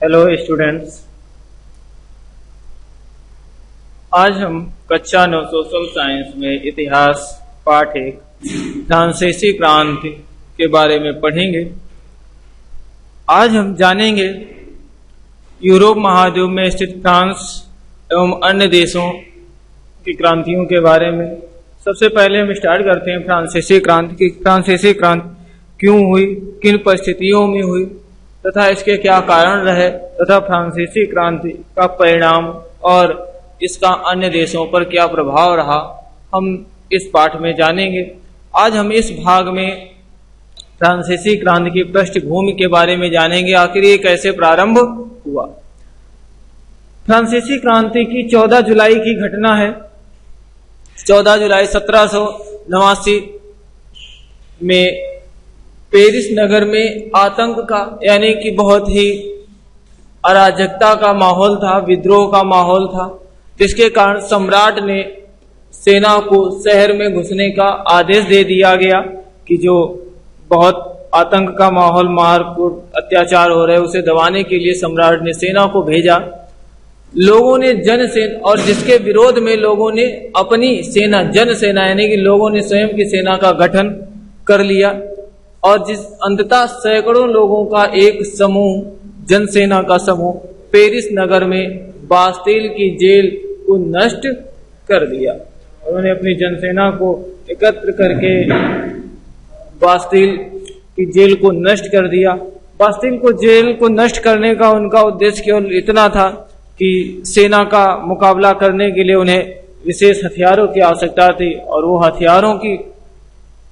Hello students, आज हम कक्षा 9 सोशल साइंस में इतिहास पाठ 1 फ्रांसीसी क्रांति के बारे में पढ़ेंगे। आज हम जानेंगे यूरोप महाद्वीप में स्थित फ्रांस एवं अन्य देशों की क्रांतियों के बारे में। सबसे पहले हम स्टार्ट करते हैं फ्रांसीसी क्रांति की। फ्रांसीसी क्रांति क्यों हुई, किन परिस्थितियों में हुई तथा इसके क्या कारण रहे तथा फ्रांसीसी क्रांति का परिणाम और इसका अन्य देशों पर क्या प्रभाव रहा, हम इस पाठ में जानेंगे। आज हम इस भाग में फ्रांसीसी क्रांति की पृष्ठभूमि के बारे में जानेंगे, आखिर ये कैसे प्रारंभ हुआ। फ्रांसीसी क्रांति की 14 जुलाई की घटना है। 14 जुलाई 1789 में पेरिस नगर में आतंक का यानी कि बहुत ही अराजकता का माहौल था, विद्रोह का माहौल था, जिसके कारण सम्राट ने सेना को शहर में घुसने का आदेश दे दिया गया कि जो बहुत आतंक का माहौल, मारकूट, अत्याचार हो रहे उसे दबाने के लिए सम्राट ने सेना को भेजा। लोगों ने जनसेना और जिसके विरोध में लोगों ने अपनी सेना, जन सेना यानी कि लोगों ने स्वयं की सेना का गठन कर लिया और जिस अंततः सैकड़ों लोगों का एक समूह, जनसेना का समूह पेरिस नगर में बास्तील की जेल को नष्ट कर दिया। उन्होंने अपनी जनसेना को एकत्र करके बास्तील की जेल को नष्ट कर दिया। बास्तील को जेल को नष्ट करने का उनका उद्देश्य केवल इतना था कि सेना का मुकाबला करने के लिए उन्हें विशेष हथियारों की आवश्यकता थी और वो हथियारों की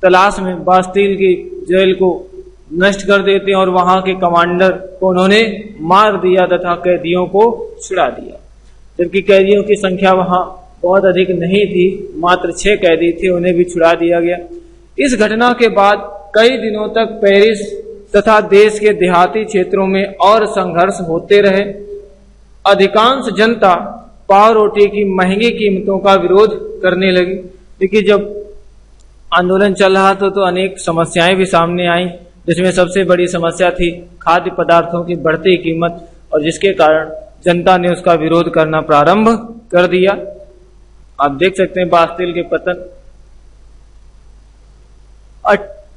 तलाश में बास्तील की जेल को नष्ट कर देते और वहां के कमांडर को उन्होंने मार दिया तथा कैदियों को छुड़ा दिया। जबकि कैदियों की संख्या वहां बहुत अधिक नहीं थी, मात्र 6 कैदी थे, उन्हें भी छुड़ा दिया गया। इस घटना के बाद कई दिनों तक पेरिस तथा देश के देहाती क्षेत्रों में और संघर्ष होते रहे। अधिकांश जनता पाव रोटी की महंगी कीमतों का विरोध करने लगी। देखिए, जब आंदोलन चल रहा था तो अनेक समस्याएं भी सामने आई, जिसमें सबसे बड़ी समस्या थी खाद्य पदार्थों की बढ़ती कीमत, और जिसके कारण जनता ने उसका विरोध करना प्रारंभ कर दिया। आप देख सकते हैं बास्तील के पतन।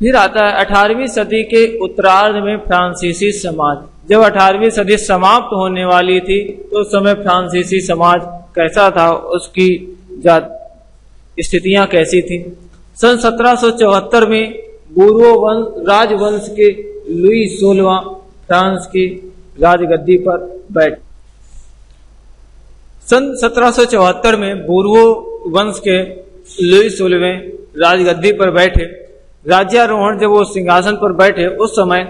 फिर आता है 18वीं सदी के उत्तरार्ध में फ्रांसीसी समाज। जब 18वीं सदी समाप्त होने वाली थी तो उस समय फ्रांसीसी समाज कैसा था, उसकी स्थितियां कैसी थी। सन 1774 में बूर्बो राजवंश के लुई 16वां फ्रांस की राजगद्दी पर बैठे। सन 1774 में बूर्बो वंश के लुई 16वें राजगद्दी पर बैठे। राज्यारोहण जब वो सिंहासन पर बैठे उस समय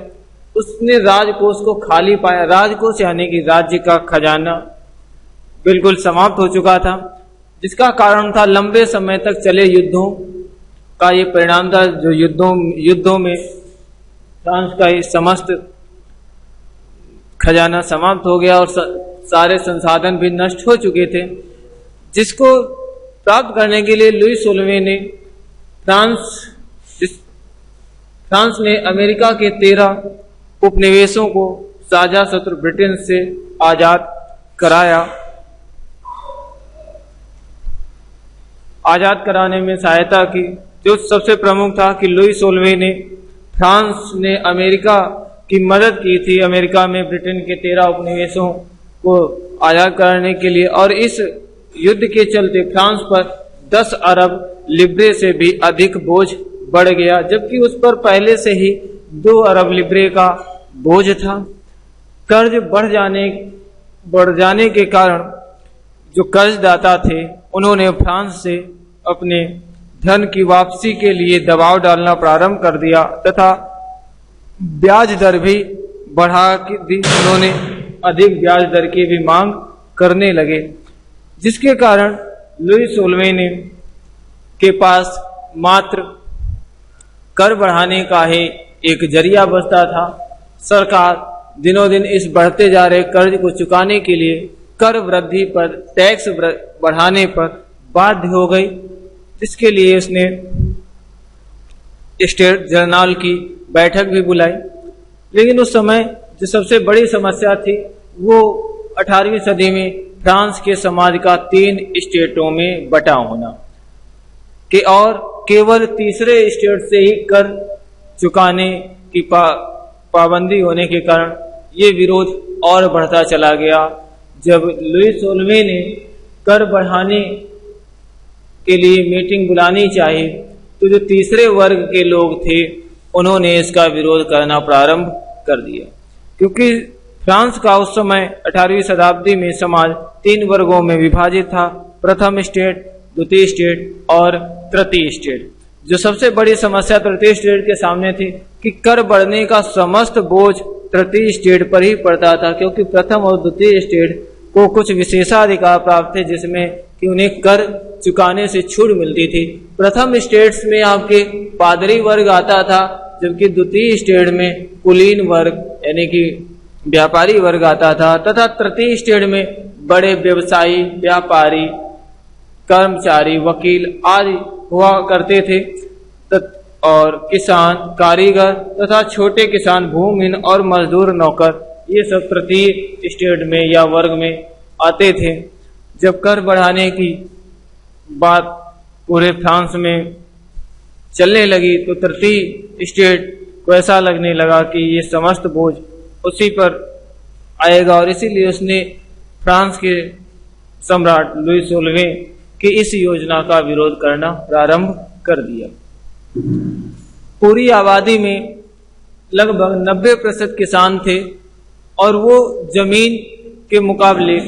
उसने राजकोष को खाली पाया। राजकोष यानी कि राज्य का खजाना बिल्कुल समाप्त हो चुका था, जिसका कारण था लंबे समय तक चले युद्धों का ये परिणाम था। जो युद्धों में फ्रांस का ये समस्त खजाना समाप्त हो गया और सारे संसाधन भी नष्ट हो चुके थे, जिसको प्राप्त करने के लिए लुई 16वें ने फ्रांस ने अमेरिका के 13 उपनिवेशों को साझा शत्रु ब्रिटेन से आजाद कराया। आजाद कराने में सहायता की। जो सबसे प्रमुख था कि लुई 16वें ने फ्रांस ने अमेरिका की मदद की थी, अमेरिका में ब्रिटेन के 13 उपनिवेशों को आजाद कराने के लिए, और इस युद्ध के चलते फ्रांस पर 10 अरब लिब्रे से भी अधिक बोझ बढ़ गया, जबकि उस पर पहले से ही 2 अरब लिब्रे का बोझ था। कर्ज बढ़ जाने के कारण जो कर्जदाता थे उन्होंने फ्रांस से अपने धन की वापसी के लिए दबाव डालना प्रारंभ कर दिया तथा ब्याज दर भी बढ़ा दी। उन्होंने अधिक ब्याज दर की भी मांग करने लगे, जिसके कारण लुई 16वें के पास मात्र कर बढ़ाने का ही एक जरिया बचता था। सरकार दिनों दिन इस बढ़ते जा रहे कर्ज को चुकाने के लिए कर वृद्धि पर, टैक्स बढ़ाने पर बाध्य हो गई, जिसके लिए उसने स्टेट जनरल की बैठक भी बुलाई। लेकिन उस समय जो सबसे बड़ी समस्या थी वो 18वीं सदी में फ्रांस के समाज का 3 स्टेटों में बटा होना कि और केवल तीसरे स्टेट से ही कर चुकाने की पाबंदी होने के कारण ये विरोध और बढ़ता चला गया। जब लुई 16वें ने कर बढ़ाने के लिए मीटिंग बुलानी चाहिए तो जो तीसरे वर्ग के लोग थे उन्होंने इसका विरोध करना प्रारंभ कर दिया, क्योंकि फ्रांस का उस समय 18वीं शताब्दी में समाज 3 वर्गों में विभाजित था, प्रथम स्टेट, द्वितीय स्टेट और तृतीय स्टेट। जो सबसे बड़ी समस्या तृतीय स्टेट के सामने थी कि कर बढ़ने का समस्त बोझ तृतीय स्टेट पर ही पड़ता था, क्योंकि प्रथम और द्वितीय स्टेट को कुछ विशेषाधिकार प्राप्त थे जिसमें कि उन्हें कर चुकाने से छूट मिलती थी। प्रथम स्टेट्स में आपके पादरी वर्ग आता था, जबकि द्वितीय स्टेट में कुलीन वर्ग यानी कि व्यापारी वर्ग आता था, तथा तृतीय स्टेट में बड़े व्यवसायी, व्यापारी, कर्मचारी, वकील आदि हुआ करते थे और किसान, कारीगर तथा छोटे किसान, भूमिहीन और मजदूर, नौकर, ये सब तृतीय स्टेट में या वर्ग में आते थे। जब कर बढ़ाने की बात पूरे फ्रांस में चलने लगी तो तृतीय स्टेट को ऐसा लगने लगा कि ये समस्त बोझ उसी पर आएगा और इसीलिए उसने फ्रांस के सम्राट लुई 16वें की इस योजना का विरोध करना प्रारंभ कर दिया। पूरी आबादी में लगभग 90% किसान थे और वो जमीन के मुकाबले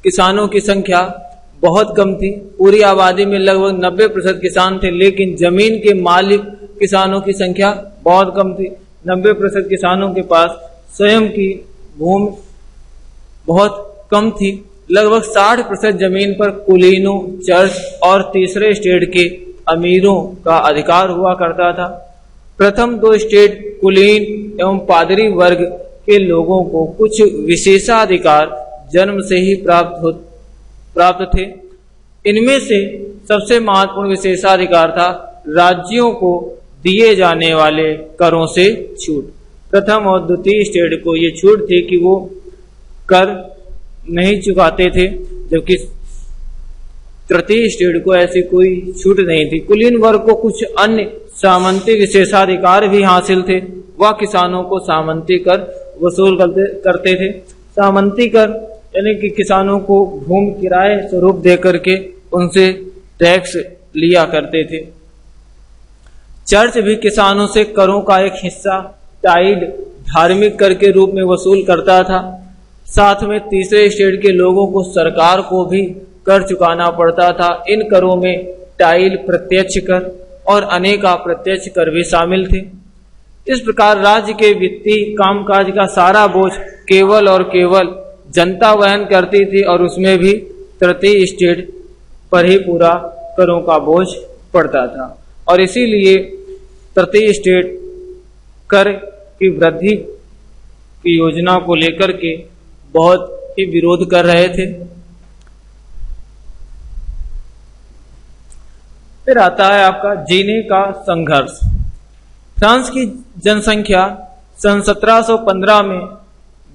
किसानों की संख्या बहुत कम थी। पूरी आबादी में लगभग 90% किसान थे, लेकिन जमीन के मालिक किसानों की संख्या बहुत कम थी। 90% किसानों के पास स्वयं की भूमि बहुत कम थी। लगभग 60% जमीन पर कुलीनों, चर्च और तीसरे स्टेट के अमीरों का अधिकार हुआ करता था। प्रथम 2 स्टेट कुलीन एवं पादरी वर्ग के लोगों को कुछ विशेषाधिकार जन्म से ही प्राप्त थे। इनमें से सबसे महत्वपूर्ण विशेषाधिकार था राज्यों को दिए जाने वाले करों से छूट। प्रथम और द्वितीय स्टेट को ये छूट थी कि वो कर नहीं चुकाते थे, जबकि तृतीय स्टेट को ऐसी कोई छूट नहीं थी। कुलीन वर्ग को कुछ अन्य सामंती विशेषाधिकार भी हासिल थे। वह किसानों को सामंती कर वसूल करते थे। सामंती कर यानी कि किसानों को भूमि किराए स्वरूप दे करके उनसे टैक्स लिया करते थे। चर्च भी किसानों से करों का एक हिस्सा टाइड धार्मिक कर के रूप में वसूल करता था। साथ में तीसरे स्टेट के लोगों को सरकार को भी कर चुकाना पड़ता था। इन करों में टाइल, प्रत्यक्ष कर और अनेक अप्रत्यक्ष कर भी शामिल थे। इस प्रकार राज्य के वित्तीय कामकाज का सारा बोझ केवल और केवल जनता वहन करती थी और उसमें भी तृतीय स्टेट पर ही पूरा करों का बोझ पड़ता था और इसीलिए तृतीय स्टेट कर की वृद्धि की योजना को लेकर के बहुत ही विरोध कर रहे थे। फिर आता है आपका जीने का संघर्ष। फ्रांस की जनसंख्या सन 1715 में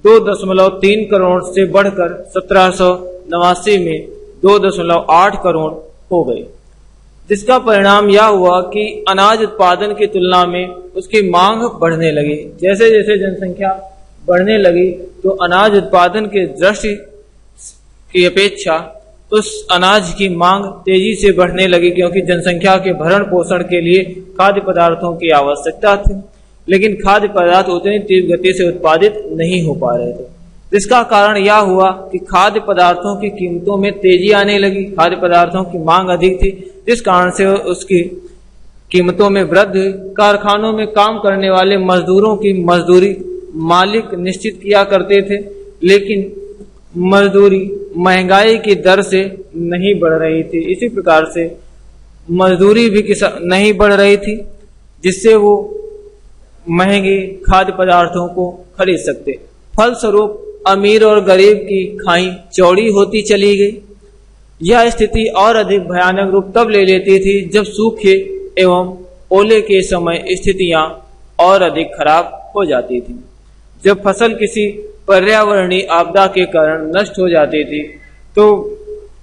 2.3 करोड़ से बढ़कर 1789 में 2.8 करोड़ हो गई, जिसका परिणाम यह हुआ कि अनाज उत्पादन की तुलना में उसकी मांग बढ़ने लगी। जैसे जैसे जनसंख्या बढ़ने लगी तो अनाज उत्पादन के दृष्टि की अपेक्षा उस अनाज की मांग तेजी से बढ़ने लगी, क्योंकि जनसंख्या के भरण पोषण के लिए खाद्य पदार्थों की आवश्यकता थी, लेकिन खाद्य पदार्थ उतनी तीव्र गति से उत्पादित नहीं हो पा रहे थे। जिसका कारण यह हुआ कि खाद्य पदार्थों की कीमतों में तेजी आने लगी। खाद्य पदार्थों की मांग अधिक थी, जिस कारण से उसकी कीमतों में वृद्धि हुई। कारखानों में काम करने वाले मजदूरों की मजदूरी मालिक निश्चित किया करते थे, लेकिन मजदूरी महंगाई की दर से नहीं बढ़ रही थी। इसी प्रकार से मजदूरी भी नहीं बढ़ रही थी, जिससे वो महंगे खाद्य पदार्थों को खरीद सकते। फलस्वरूप अमीर और गरीब की खाई चौड़ी होती चली गई। यह स्थिति और अधिक भयानक रूप तब ले लेती थी जब सूखे एवं ओले के समय स्थितियां और अधिक खराब हो जाती थी। जब फसल किसी पर्यावरणीय आपदा के कारण नष्ट हो जाती थी तो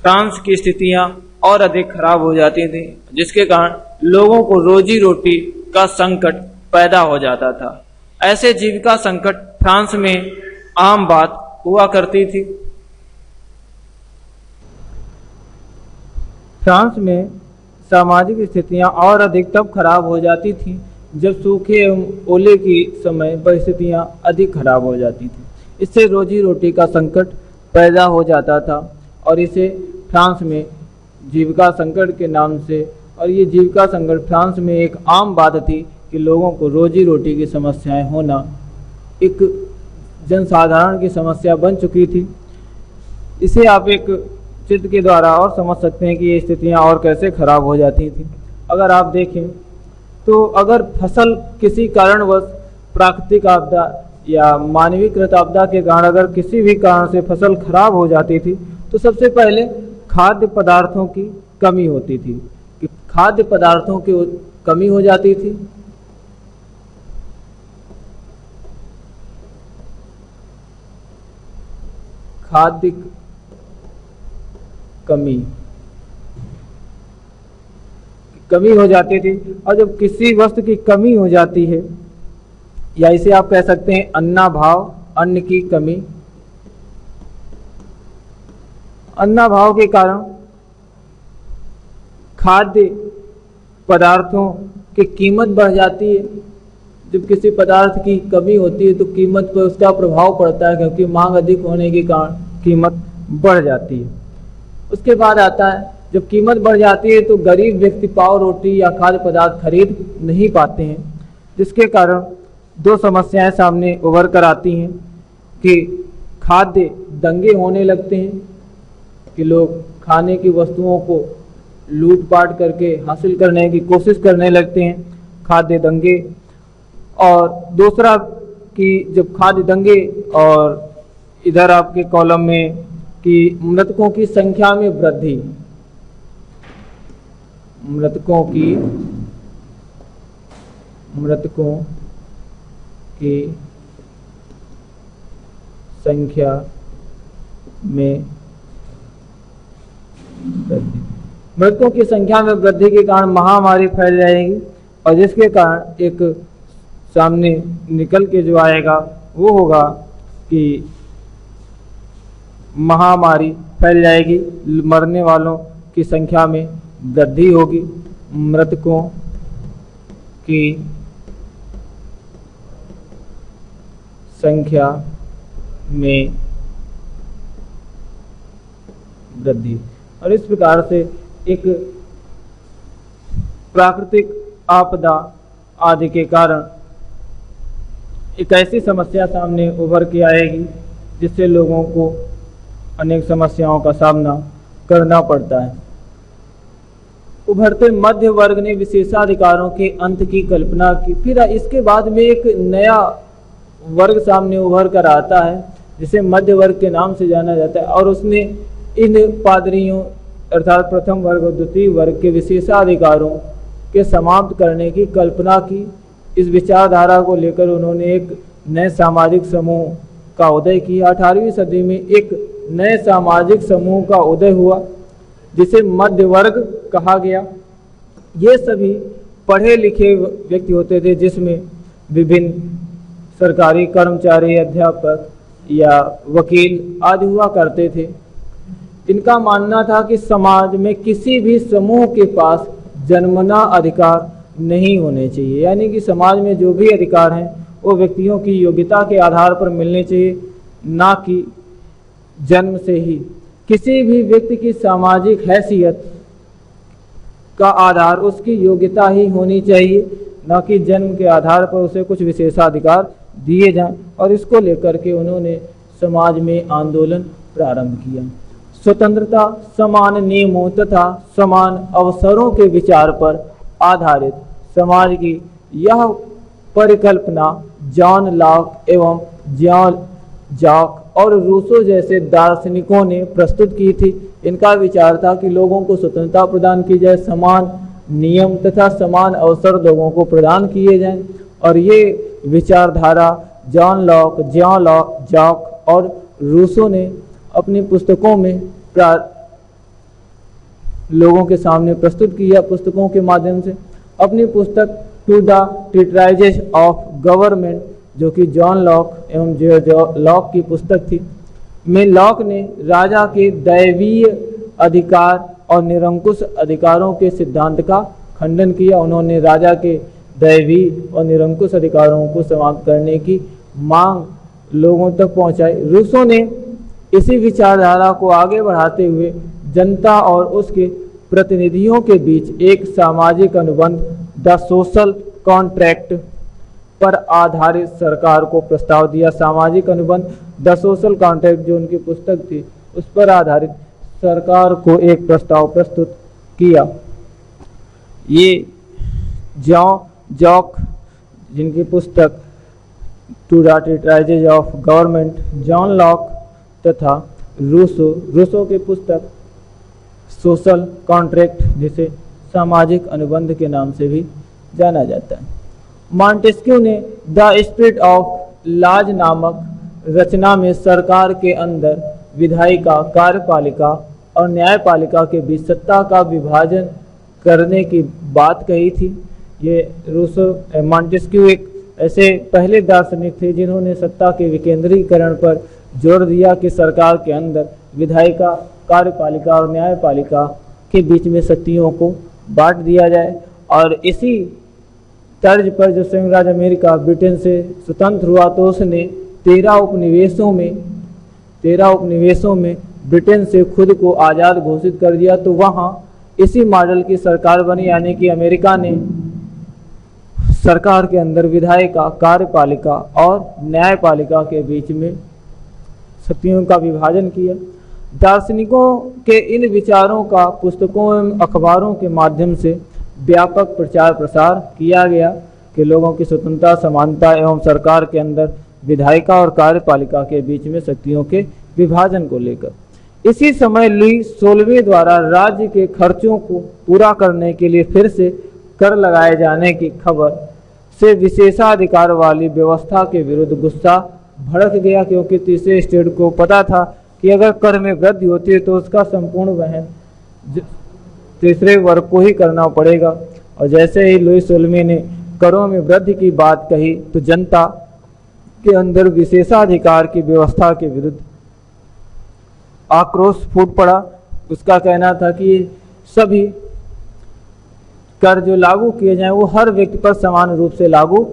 फ्रांस की स्थितियां और अधिक खराब हो जाती थी, जिसके कारण लोगों को रोजी रोटी का संकट पैदा हो जाता था। ऐसे जीविका संकट फ्रांस में आम बात हुआ करती थी। फ्रांस में सामाजिक स्थितियां और अधिक तब खराब हो जाती थी जब सूखे एवं ओले की समय परिस्थितियां अधिक खराब हो जाती थी। इससे रोजी रोटी का संकट पैदा हो जाता था और इसे फ्रांस में जीविका संकट के नाम से, और ये जीविका संकट फ्रांस में एक आम बात थी कि लोगों को रोजी रोटी की समस्याएं होना एक जनसाधारण की समस्या बन चुकी थी। इसे आप एक चित्र के द्वारा और समझ सकते हैं कि ये स्थितियां और कैसे खराब हो जाती थी। अगर आप देखें तो अगर फसल किसी कारणवश प्राकृतिक आपदा या मानवीकृत आपदा के कारण अगर किसी भी कारण से फसल खराब हो जाती थी तो सबसे पहले खाद्य पदार्थों की कमी होती थी, कि खाद्य पदार्थों की कमी हो जाती थी। खाद्य कमी हो जाती थी, और जब किसी वस्तु की कमी हो जाती है, या इसे आप कह सकते हैं अन्नाभाव, अन्न की कमी, अन्नाभाव के कारण खाद्य पदार्थों की कीमत बढ़ जाती है। जब किसी पदार्थ की कमी होती है तो कीमत पर उसका प्रभाव पड़ता है, क्योंकि मांग अधिक होने के कारण कीमत बढ़ जाती है। उसके बाद आता है जब कीमत बढ़ जाती है तो गरीब व्यक्ति पाव रोटी या खाद्य पदार्थ खरीद नहीं पाते हैं, जिसके कारण दो समस्याएं सामने उभर कर आती हैं कि खाद्य दंगे होने लगते हैं, कि लोग खाने की वस्तुओं को लूटपाट करके हासिल करने की कोशिश करने लगते हैं, खाद्य दंगे। और दूसरा कि जब खाद्य दंगे, और इधर आपके कॉलम में कि मृतकों की संख्या में वृद्धि, मृतकों की संख्या में वृद्धि, मृतकों की संख्या में वृद्धि के कारण महामारी फैल जाएगी, और जिसके कारण एक सामने निकल के जो आएगा वो होगा कि महामारी फैल जाएगी, मरने वालों की संख्या में वृद्धि होगी, मृतकों की संख्या में वृद्धि। और इस प्रकार से एक प्राकृतिक आपदा आदि के कारण एक ऐसी समस्या सामने उभर के आएगी जिससे लोगों को अनेक समस्याओं का सामना करना पड़ता है। उभरते मध्य वर्ग ने विशेषाधिकारों के अंत की कल्पना की। फिर इसके बाद में एक नया वर्ग सामने उभर कर आता है जिसे मध्य वर्ग के नाम से जाना जाता है, और उसने इन पादरियों अर्थात प्रथम वर्ग और द्वितीय वर्ग के विशेषाधिकारों के समाप्त करने की कल्पना की। इस विचारधारा को लेकर उन्होंने एक नए सामाजिक समूह का उदय किया। 18वीं सदी में एक नए सामाजिक समूह का उदय हुआ जिसे मध्य वर्ग कहा गया। ये सभी पढ़े लिखे व्यक्ति होते थे, जिसमें विभिन्न सरकारी कर्मचारी, अध्यापक या वकील आदि हुआ करते थे। इनका मानना था कि समाज में किसी भी समूह के पास जन्मना अधिकार नहीं होने चाहिए, यानी कि समाज में जो भी अधिकार हैं वो व्यक्तियों की योग्यता के आधार पर मिलने चाहिए, ना कि जन्म से ही। किसी भी व्यक्ति की सामाजिक हैसियत का आधार उसकी योग्यता ही होनी चाहिए, ना कि जन्म के आधार पर उसे कुछ विशेषाधिकार दिए जाएं। और इसको लेकर के उन्होंने समाज में आंदोलन प्रारंभ किया। स्वतंत्रता, समान नियमों तथा समान अवसरों के विचार पर आधारित समाज की यह परिकल्पना जॉन लॉक एवं जॉन जॉक और रूसो जैसे दार्शनिकों ने प्रस्तुत की थी। इनका विचार था कि लोगों को स्वतंत्रता प्रदान की जाए, समान नियम तथा समान अवसर लोगों को प्रदान किए जाएं, और ये विचारधारा जॉन लॉक, जॉक और रूसो ने अपनी पुस्तकों में लोगों के सामने प्रस्तुत किया। पुस्तकों के माध्यम से अपनी पुस्तक two the treatises of government, जो कि जॉन लॉक एवं जॉर्ज लॉक की पुस्तक थी, में लॉक ने राजा के दैवीय अधिकार और निरंकुश अधिकारों के सिद्धांत का खंडन किया। उन्होंने राजा के दैवीय और निरंकुश अधिकारों को समाप्त करने की मांग लोगों तक पहुंचाई। रूसो ने इसी विचारधारा को आगे बढ़ाते हुए जनता और उसके प्रतिनिधियों के बीच एक सामाजिक अनुबंध, द सोशल कॉन्ट्रैक्ट पर आधारित सरकार को प्रस्ताव दिया। सामाजिक अनुबंध, द सोशल कॉन्ट्रैक्ट, जो उनकी पुस्तक थी, उस पर आधारित सरकार को एक प्रस्ताव प्रस्तुत किया। ये जॉक, जिनकी पुस्तक two the treatises of government, John Locke तथा रूसो की पुस्तक सोशल कॉन्ट्रैक्ट, जिसे सामाजिक अनुबंध के नाम से भी जाना जाता है। मॉन्टेस्क्यू ने द स्पिरिट ऑफ लॉज नामक रचना में सरकार के अंदर विधायिका, कार्यपालिका और न्यायपालिका के बीच सत्ता का विभाजन करने की बात कही थी। ये मॉन्टेस्क्यू एक ऐसे पहले दार्शनिक थे जिन्होंने सत्ता के विकेंद्रीकरण पर जोर दिया कि सरकार के अंदर विधायिका, कार्यपालिका और न्यायपालिका के बीच में शक्तियों को बांट दिया जाए। और इसी तर्ज पर जो संयुक्त राज्य अमेरिका ब्रिटेन से स्वतंत्र हुआ तो उसने 13 उपनिवेशों में ब्रिटेन से खुद को आज़ाद घोषित कर दिया। तो वहाँ इसी मॉडल की सरकार बनी, यानी कि अमेरिका ने सरकार के अंदर विधायिका, कार्यपालिका और न्यायपालिका के बीच में शक्तियों का विभाजन किया। दार्शनिकों के इन विचारों का पुस्तकों एवं अखबारों के माध्यम से व्यापक प्रचार प्रसार किया गया कि लोगों की स्वतंत्रता, समानता एवं सरकार के अंदर विधायिका और कार्यपालिका के बीच में शक्तियों के विभाजन को लेकर। इसी समय लुई 16वें द्वारा राज्य के खर्चों को पूरा करने के लिए फिर से कर लगाए जाने की खबर से विशेषाधिकार वाली व्यवस्था के विरुद्ध गुस्सा भड़क गया, क्योंकि तीसरे स्टेट को पता था कि अगर कर में वृद्धि होती है तो उसका संपूर्ण वहन तीसरे वर्ग को ही करना पड़ेगा। और जैसे ही लुई 16वें ने करों में वृद्धि की बात कही तो जनता के अंदर विशेषाधिकार की व्यवस्था के विरुद्ध आक्रोश फूट पड़ा। उसका कहना था कि सभी कर जो लागू किए जाएं वो हर व्यक्ति पर समान रूप से लागू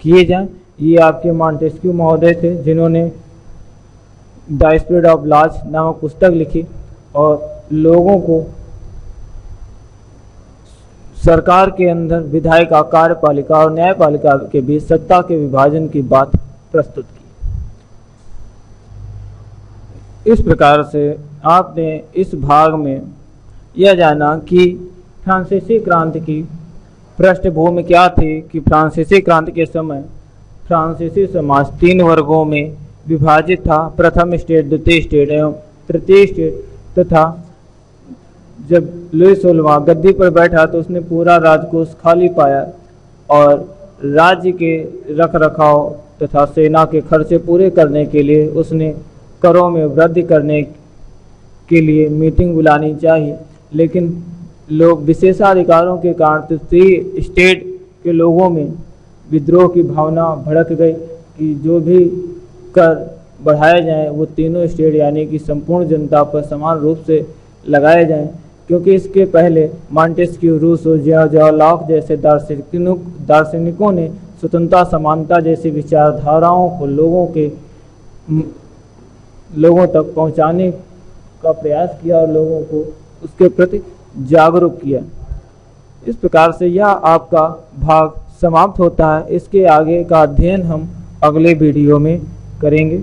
किए जाएं। ये आपके मॉन्टेस्क्यू महोदय थे जिन्होंने द स्पिरिट ऑफ लॉज नामक पुस्तक लिखी और लोगों को सरकार के अंदर विधायिका, कार्यपालिका और न्यायपालिका के बीच सत्ता के विभाजन की बात प्रस्तुत की। इस प्रकार से आपने इस भाग में यह जाना कि फ्रांसीसी क्रांति की पृष्ठभूमि क्या थी, कि फ्रांसीसी क्रांति के समय फ्रांसीसी समाज 3 वर्गों में विभाजित था, प्रथम स्टेट, द्वितीय स्टेट एवं तृतीय स्टेट। तथा जब लुई 16वां गद्दी पर बैठा तो उसने पूरा राजकोष खाली पाया और राज्य के रख रखाव तथा सेना के खर्चे पूरे करने के लिए उसने करों में वृद्धि करने के लिए मीटिंग बुलानी चाहिए। लेकिन लोग विशेषाधिकारों के कारण तृतीय स्टेट के लोगों में विद्रोह की भावना भड़क गई कि जो भी कर बढ़ाए जाएं वो तीनों स्टेट यानी कि संपूर्ण जनता पर समान रूप से लगाए जाएं, क्योंकि इसके पहले मॉन्टेस्क्यू, रूसो, जॉर्ज लॉक जैसे दार्शनिकों ने स्वतंत्रता, समानता जैसी विचारधाराओं को लोगों तक पहुंचाने का प्रयास किया और लोगों को उसके प्रति जागरूक किया। इस प्रकार से यह आपका भाग समाप्त होता है। इसके आगे का अध्ययन हम अगले वीडियो में करेंगे।